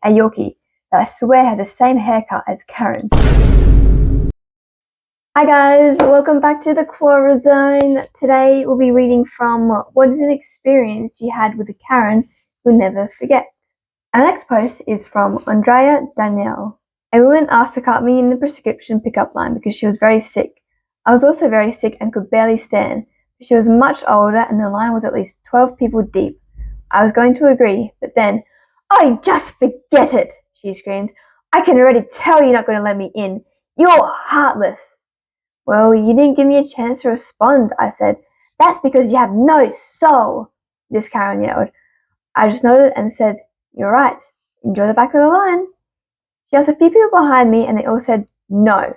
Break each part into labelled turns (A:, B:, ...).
A: a Yorkie that I swear had the same haircut as Karen. Hi guys, welcome back to the Quora Zone. Today we'll be reading from What is an Experience You Had with a Karen You'll Never Forget. Our next post is from Andrea Danielle. A woman asked to cut me in the prescription pickup line because she was very sick. I was also very sick and could barely stand. She was much older and the line was at least 12 people deep. I was going to agree, but then, "Oh, just forget it," she screamed. "I can already tell you're not going to let me in. You're heartless." "Well, you didn't give me a chance to respond," I said. "That's because you have no soul," this Karen yelled. I just nodded and said, "You're right. Enjoy the back of the line." She asked a few people behind me and they all said no.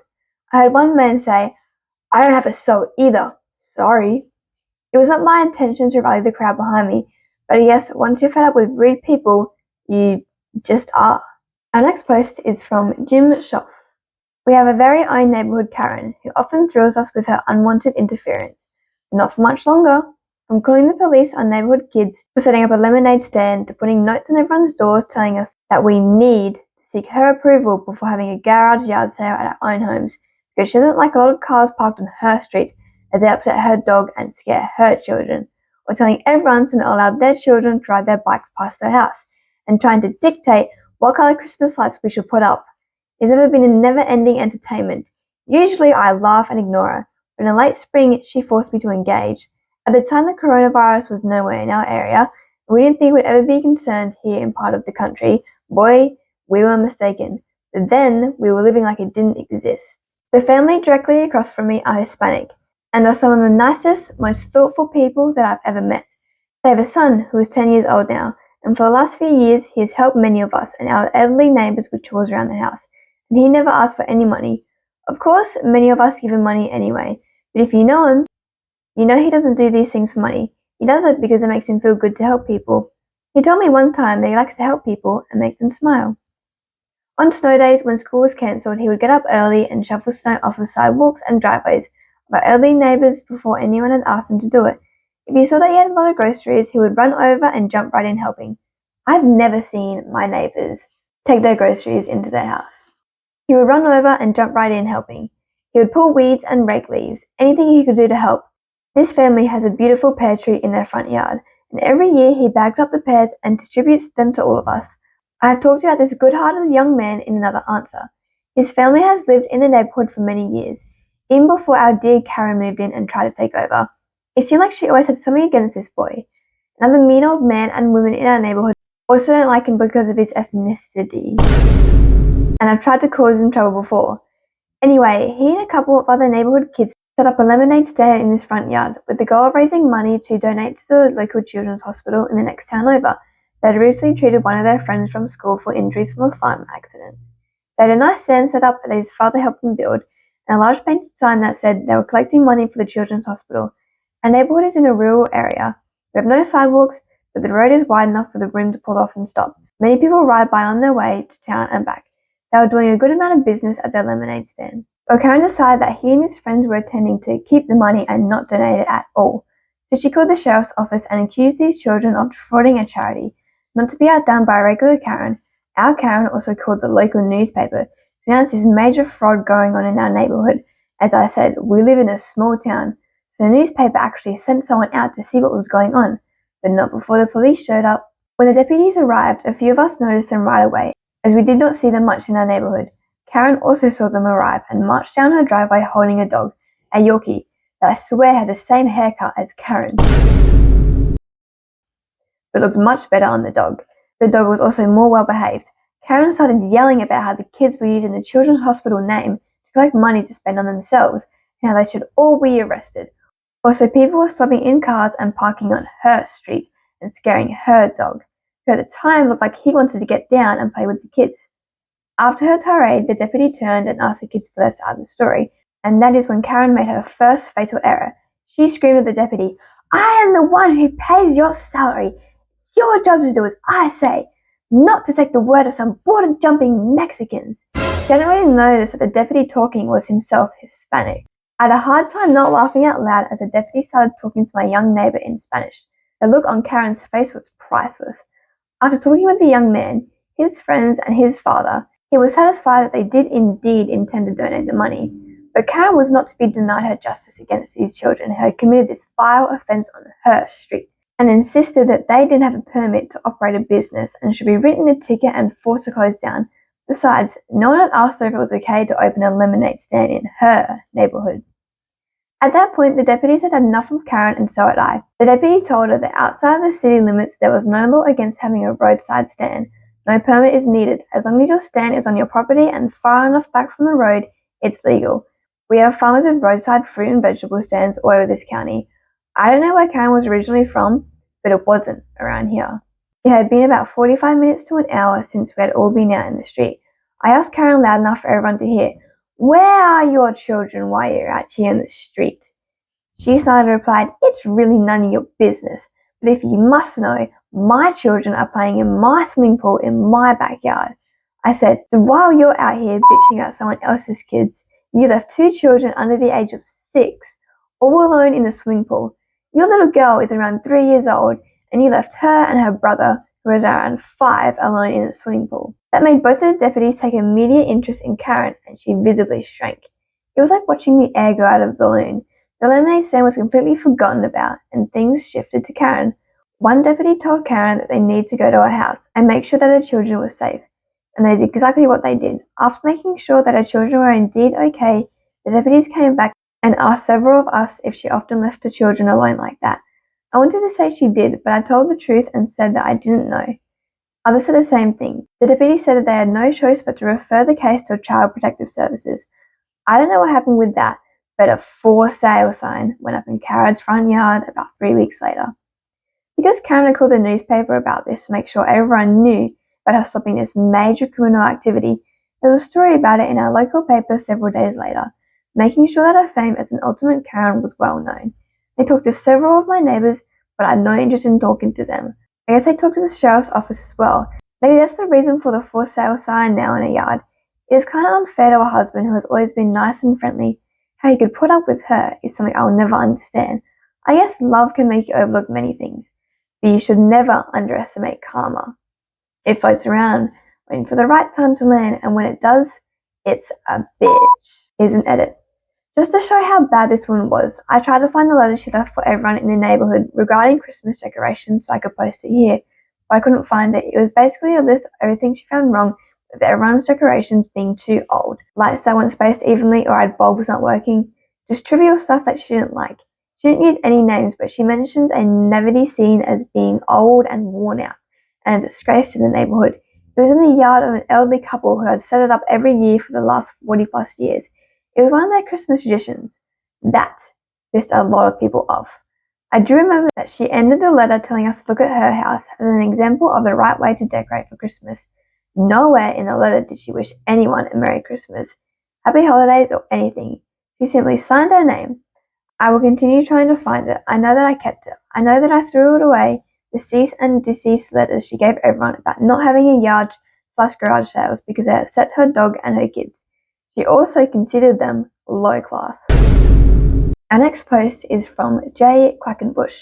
A: I heard one man say, "I don't have a soul either. Sorry." It was not my intention to rally the crowd behind me, but I guess once you're fed up with rude people, you just are. Our next post is from Jim Schoff. We have a very own neighborhood Karen, who often thrills us with her unwanted interference. But not for much longer. From calling the police on neighborhood kids for setting up a lemonade stand to putting notes on everyone's doors telling us that we need to seek her approval before having a garage yard sale at our own homes, because she doesn't like a lot of cars parked on her street as they upset her dog and scare her children, or telling everyone to not allow their children to ride their bikes past their house, and trying to dictate what color Christmas lights we should put up. It's ever been a never-ending entertainment. Usually I laugh and ignore her, but in late spring she forced me to engage. At the time the coronavirus was nowhere in our area, and we didn't think we'd ever be concerned here in part of the country. Boy, we were mistaken. But then we were living like it didn't exist. The family directly across from me are Hispanic, and are some of the nicest, most thoughtful people that I've ever met. They have a son who is 10 years old now, and for the last few years he has helped many of us and our elderly neighbors with chores around the house, and he never asked for any money. Of course, many of us give him money anyway, but if you know him, you know he doesn't do these things for money. He does it because it makes him feel good to help people. He told me one time that he likes to help people and make them smile. On snow days when school was cancelled, he would get up early and shovel snow off of sidewalks and driveways of our elderly neighbors before anyone had asked him to do it. If he saw that he had a lot of groceries, he would run over and jump right in helping. I've never seen my neighbors take their groceries into their house. He would run over and jump right in helping. He would pull weeds and rake leaves, anything he could do to help. This family has a beautiful pear tree in their front yard, and every year he bags up the pears and distributes them to all of us. I have talked about this good-hearted young man in another answer. His family has lived in the neighborhood for many years, even before our dear Karen moved in and tried to take over. It seemed like she always had something against this boy. Another mean old man and women in our neighborhood also don't like him because of his ethnicity, and I've tried to cause him trouble before. Anyway, he and a couple of other neighborhood kids set up a lemonade stand in his front yard with the goal of raising money to donate to the local children's hospital in the next town over. They had recently treated one of their friends from school for injuries from a farm accident. They had a nice stand set up that his father helped them build, and a large painted sign that said they were collecting money for the children's hospital. Our neighborhood is in a rural area. We have no sidewalks, but the road is wide enough for the room to pull off and stop. Many people ride by on their way to town and back. They were doing a good amount of business at their lemonade stand. But Karen decided that he and his friends were intending to keep the money and not donate it at all. So she called the sheriff's office and accused these children of defrauding a charity. Not to be outdone by a regular Karen, our Karen also called the local newspaper to announce this major fraud going on in our neighborhood. As I said, we live in a small town, so the newspaper actually sent someone out to see what was going on, but not before the police showed up. When the deputies arrived, a few of us noticed them right away, as we did not see them much in our neighborhood. Karen also saw them arrive and marched down her driveway holding a dog, a Yorkie, that I swear had the same haircut as Karen, but looked much better on the dog. The dog was also more well behaved. Karen started yelling about how the kids were using the children's hospital name to collect money to spend on themselves, and how they should all be arrested. Also, people were stopping in cars and parking on her street and scaring her dog, who at the time looked like he wanted to get down and play with the kids. After her tirade, the deputy turned and asked the kids for their side of the story, and that is when Karen made her first fatal error. She screamed at the deputy, "I am the one who pays your salary. It's your job to do as I say, not to take the word of some border-jumping Mexicans." She hadn't really noticed that the deputy talking was himself Hispanic. I had a hard time not laughing out loud as the deputy started talking to my young neighbor in Spanish. The look on Karen's face was priceless. After talking with the young man, his friends, and his father. He was satisfied that they did indeed intend to donate the money. But Karen was not to be denied her justice against these children who had committed this vile offence on her street, and insisted that they didn't have a permit to operate a business and should be written a ticket and forced to close down. Besides, no one had asked her if it was okay to open a lemonade stand in her neighbourhood. At that point, the deputies had had enough of Karen, and so had I. The deputy told her that outside the city limits there was no law against having a roadside stand. No permit is needed. As long as your stand is on your property and far enough back from the road, it's legal. We have farmers with roadside fruit and vegetable stands all over this county. I don't know where Karen was originally from, but it wasn't around here. It had been about 45 minutes to an hour since we had all been out in the street. I asked Karen loud enough for everyone to hear, "Where are your children while you're out here in the street?" She smiled and replied, "It's really none of your business, but if you must know, my children are playing in my swimming pool in my backyard." I said, "So while you're out here bitching about someone else's kids, you left two children under the age of 6 all alone in the swimming pool. Your little girl is around 3 years old, and you left her and her brother, who was around 5, alone in the swimming pool." That made both of the deputies take immediate interest in Karen, and she visibly shrank. It was like watching the air go out of a balloon. The lemonade stand was completely forgotten about, and things shifted to Karen. One deputy told Karen that they needed to go to her house and make sure that her children were safe, and that is exactly what they did. After making sure that her children were indeed okay, the deputies came back and asked several of us if she often left the children alone like that. I wanted to say she did, but I told the truth and said that I didn't know. Others said the same thing. The deputy said that they had no choice but to refer the case to Child Protective Services. I don't know what happened with that, but a for sale sign went up in Karen's front yard about 3 weeks later. Because Karen had called the newspaper about this to make sure everyone knew about her stopping this major criminal activity, there was a story about it in our local paper several days later, making sure that her fame as an ultimate Karen was well known. I talked to several of my neighbours, but I had no interest in talking to them. I guess I talked to the sheriff's office as well. Maybe that's the reason for the for sale sign now in a yard. It is kind of unfair to a husband who has always been nice and friendly. How he could put up with her is something I'll never understand. I guess love can make you overlook many things, but you should never underestimate karma. It floats around, waiting for the right time to land, and when it does, it's a bitch. Here's an edit. Just to show how bad this one was, I tried to find the letter she left for everyone in the neighbourhood regarding Christmas decorations so I could post it here, but I couldn't find it. It was basically a list of everything she found wrong with everyone's decorations being too old, lights that weren't spaced evenly or had bulbs not working, just trivial stuff that she didn't like. She didn't use any names, but she mentioned a nativity scene as being old and worn out, and a disgrace to the neighbourhood. It was in the yard of an elderly couple who had set it up every year for the last 40 plus years. It was one of their Christmas traditions. That pissed a lot of people off. I do remember that she ended the letter telling us to look at her house as an example of the right way to decorate for Christmas. Nowhere in the letter did she wish anyone a Merry Christmas, Happy Holidays, or anything. She simply signed her name. I will continue trying to find it. I know that I kept it. I know that I threw it away. The cease and deceased letters she gave everyone about not having a yard/garage sales because they upset her dog and her kids. She also considered them low class. Our next post is from Jay Quackenbush.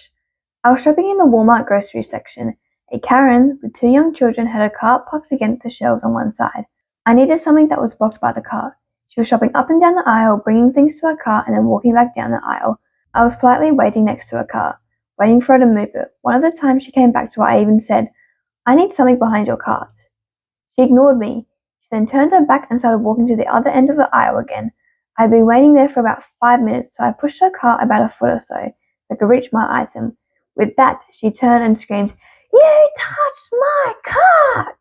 A: I was shopping in the Walmart grocery section. A Karen with 2 young children had her cart parked against the shelves on one side. I needed something that was blocked by the cart. She was shopping up and down the aisle, bringing things to her cart and then walking back down the aisle. I was politely waiting next to her cart, waiting for her to move it. One of the times she came back to her, I even said, "I need something behind your cart." She ignored me. She then turned her back and started walking to the other end of the aisle again. I had been waiting there for about 5 minutes, so I pushed her cart about a foot or so I could reach my item. With that, she turned and screamed, "You touched my cart!"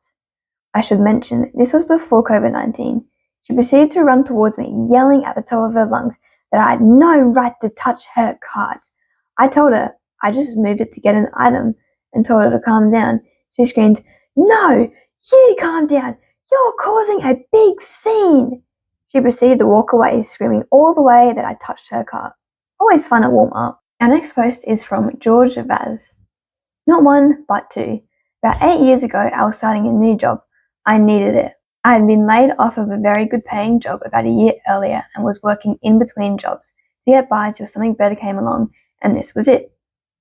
A: I should mention, this was before COVID-19. She proceeded to run towards me, yelling at the top of her lungs that I had no right to touch her cart. I told her I just moved it to get an item and told her to calm down. She screamed, "No, you calm down! You're causing a big scene!" She proceeded to walk away, screaming all the way that I touched her cart. Always fun at Walmart. Our next post is from George Vaz. Not one, but two. About 8 years ago, I was starting a new job. I needed it. I had been laid off of a very good paying job about a year earlier and was working in between jobs to get by till something better came along, and this was it.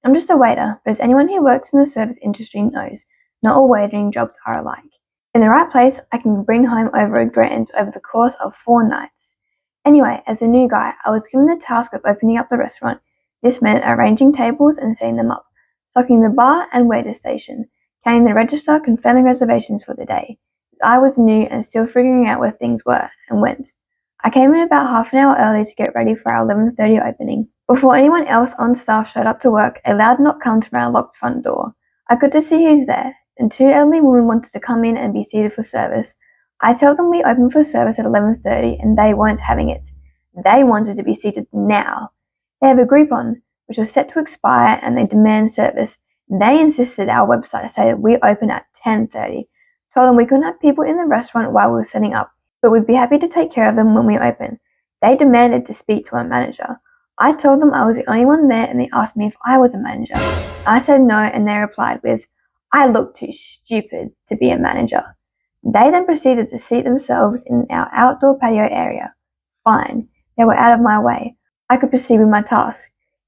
A: I'm just a waiter, but as anyone who works in the service industry knows, not all waitering jobs are alike. In the right place, I can bring home over $1,000 over the course of 4 nights. Anyway, as a new guy, I was given the task of opening up the restaurant. This meant arranging tables and setting them up, stocking the bar and waiter station, counting the register, confirming reservations for the day. As I was new and still figuring out where things were and went. I came in about half an hour early to get ready for our 11:30 opening. Before anyone else on staff showed up to work, a loud knock comes from our locked front door. I got to see who's there, and 2 elderly women wanted to come in and be seated for service. I told them we opened for service at 11:30 and they weren't having it. They wanted to be seated now. They have a Groupon, which was set to expire, and they demand service. They insisted our website stated we open at 10:30. Told them we couldn't have people in the restaurant while we were setting up, but we'd be happy to take care of them when we open. They demanded to speak to a manager. I told them I was the only one there and they asked me if I was a manager. I said no and they replied with, "I look too stupid to be a manager." They then proceeded to seat themselves in our outdoor patio area. Fine, they were out of my way. I could proceed with my task.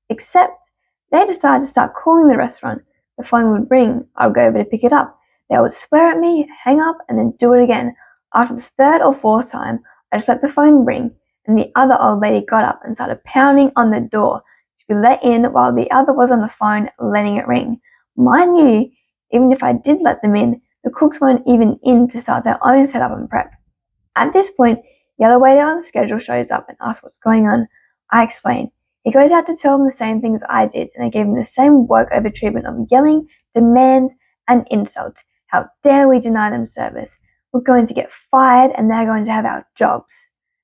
A: Except, they decided to start calling the restaurant. The phone would ring, I would go over to pick it up. They would swear at me, hang up, and then do it again. After the third or fourth time, I just let the phone ring, and the other old lady got up and started pounding on the door to be let in while the other was on the phone letting it ring. Mind you, even if I did let them in, the cooks weren't even in to start their own setup and prep. At this point, the other waiter on the schedule shows up and asks what's going on. I explain. He goes out to tell them the same things I did, and they gave him the same work over treatment of yelling, demands, and insults. How dare we deny them service? We're going to get fired and they're going to have our jobs.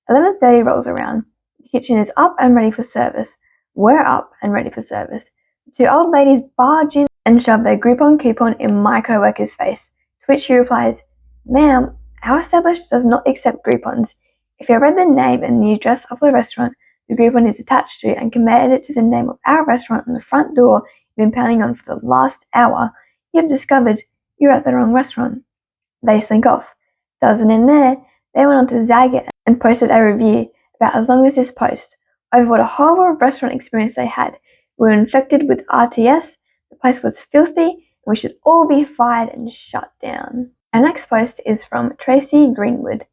A: 11:30 rolls around. The kitchen is up and ready for service. We're up and ready for service. The 2 old ladies barge in and shove their Groupon coupon in my co-worker's face, to which she replies, "Ma'am, our establishment does not accept Groupons. If you read the name and the address of the restaurant the Groupon is attached to and compared it to the name of our restaurant on the front door you've been pounding on for the last hour, you have discovered you're at the wrong restaurant." They slink off. Doesn't end there. They went on to zag it and posted a review about as long as this post over what a horrible restaurant experience they had. We were infected with RTS, the place was filthy, and we should all be fired and shut down. Our next post is from Tracy Greenwood.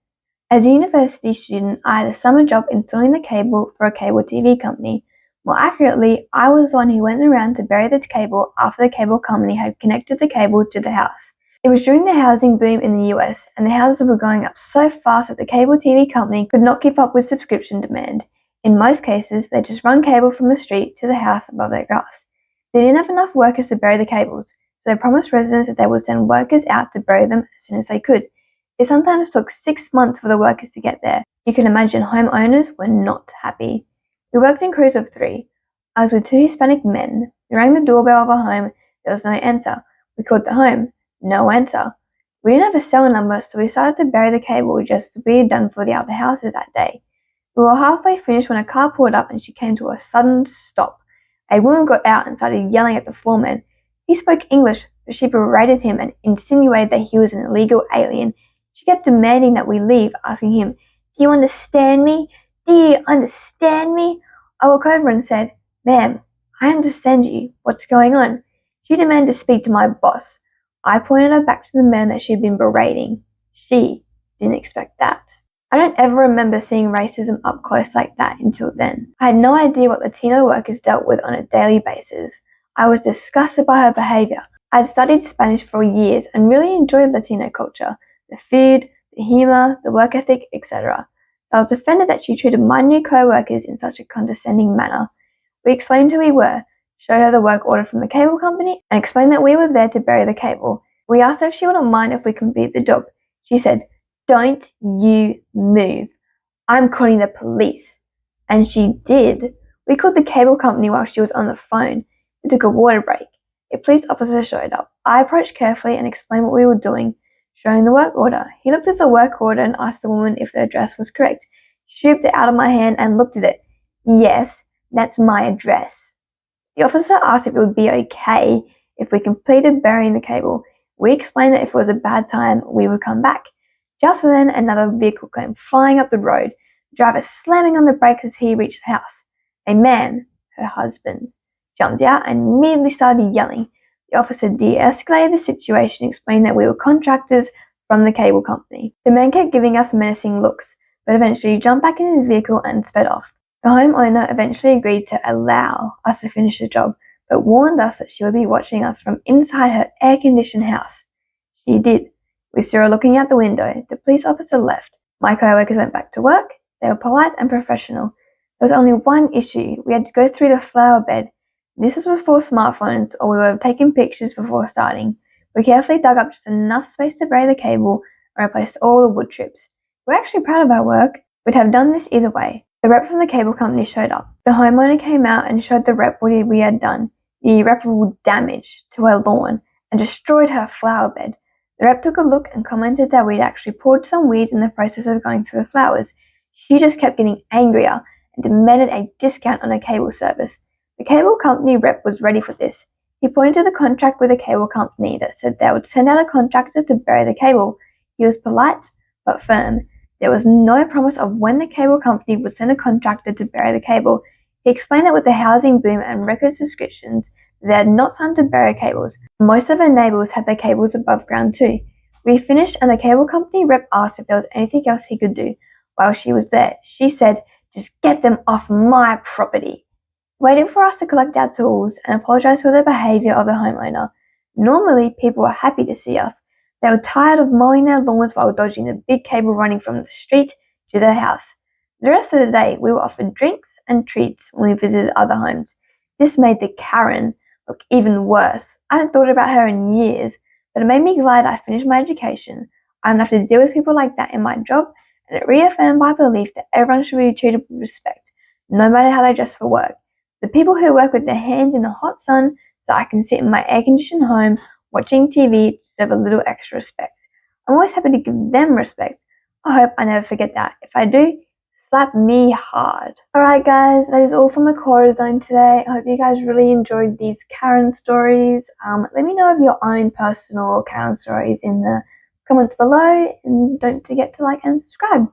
A: As a university student, I had a summer job installing the cable for a cable TV company. More accurately, I was the one who went around to bury the cable after the cable company had connected the cable to the house. It was during the housing boom in the US, and the houses were going up so fast that the cable TV company could not keep up with subscription demand. In most cases, they just run cable from the street to the house above their grass. They didn't have enough workers to bury the cables, so they promised residents that they would send workers out to bury them as soon as they could. It sometimes took 6 months for the workers to get there. You can imagine homeowners were not happy. We worked in crews of 3. I was with 2 Hispanic men. We rang the doorbell of our home. There was no answer. We called the home. No answer. We didn't have a cell number, so we decided to bury the cable just as we had done for the other houses that day. We were halfway finished when a car pulled up and she came to a sudden stop. A woman got out and started yelling at the foreman. He spoke English, but she berated him and insinuated that he was an illegal alien. She kept demanding that we leave, asking him, "Do you understand me? Do you understand me?" I walked over and said, "Ma'am, I understand you. What's going on?" She demanded to speak to my boss. I pointed her back to the man that she'd been berating. She didn't expect that. I don't ever remember seeing racism up close like that until then. I had no idea what Latino workers dealt with on a daily basis. I was disgusted by her behavior. I had studied Spanish for years and really enjoyed Latino culture. The food, the humor, the work ethic, etc. I was offended that she treated my new co-workers in such a condescending manner. We explained who we were, showed her the work order from the cable company, and explained that we were there to bury the cable. We asked her if she wouldn't mind if we completed the job. She said, "Don't you move. I'm calling the police." And she did. We called the cable company while she was on the phone. We took a water break. A police officer showed up. I approached carefully and explained what we were doing, showing the work order. He looked at the work order and asked the woman if the address was correct. She stripped it out of my hand and looked at it. "Yes, that's my address." The officer asked if it would be okay if we completed burying the cable. We explained that if it was a bad time, we would come back. Just then, another vehicle came flying up the road, the driver slamming on the brakes as he reached the house. A man, her husband, jumped out and immediately started yelling. The officer de-escalated the situation, explaining that we were contractors, from the cable company. The man kept giving us menacing looks, but eventually jumped back in his vehicle and sped off. The homeowner eventually agreed to allow us to finish the job, but warned us that she would be watching us from inside her air-conditioned house. She did. We saw her looking out the window. The police officer left. My co-workers went back to work. They were polite and professional. There was only one issue. We had to go through the flower bed. This was before smartphones, or we would have taken pictures before starting. We carefully dug up just enough space to bury the cable and replaced all the wood chips. We're actually proud of our work. We'd have done this either way. The rep from the cable company showed up. The homeowner came out and showed the rep what we had done, the irreparable damage to her lawn, and destroyed her flower bed. The rep took a look and commented that we'd actually poured some weeds in the process of going through the flowers. She just kept getting angrier and demanded a discount on her cable service. The cable company rep was ready for this. He pointed to the contract with the cable company that said they would send out a contractor to bury the cable. He was polite but firm. There was no promise of when the cable company would send a contractor to bury the cable. He explained that with the housing boom and record subscriptions, they had not time to bury cables. Most of her neighbours had their cables above ground too. We finished and the cable company rep asked if there was anything else he could do. While she was there, she said, "Just get them off my property," waiting for us to collect our tools and apologise for the behaviour of the homeowner. Normally, people were happy to see us. They were tired of mowing their lawns while dodging the big cable running from the street to their house. The rest of the day, we were offered drinks and treats when we visited other homes. This made the Karen look even worse. I hadn't thought about her in years, but it made me glad I finished my education. I don't have to deal with people like that in my job, and it reaffirmed my belief that everyone should be treated with respect, no matter how they dress for work. The people who work with their hands in the hot sun so I can sit in my air-conditioned home watching TV deserve a little extra respect. I'm always happy to give them respect. I hope I never forget that. If I do, slap me hard. Alright guys, that is all from the Quora Zone today. I hope you guys really enjoyed these Karen stories. Let me know of your own personal Karen stories in the comments below, and don't forget to like and subscribe.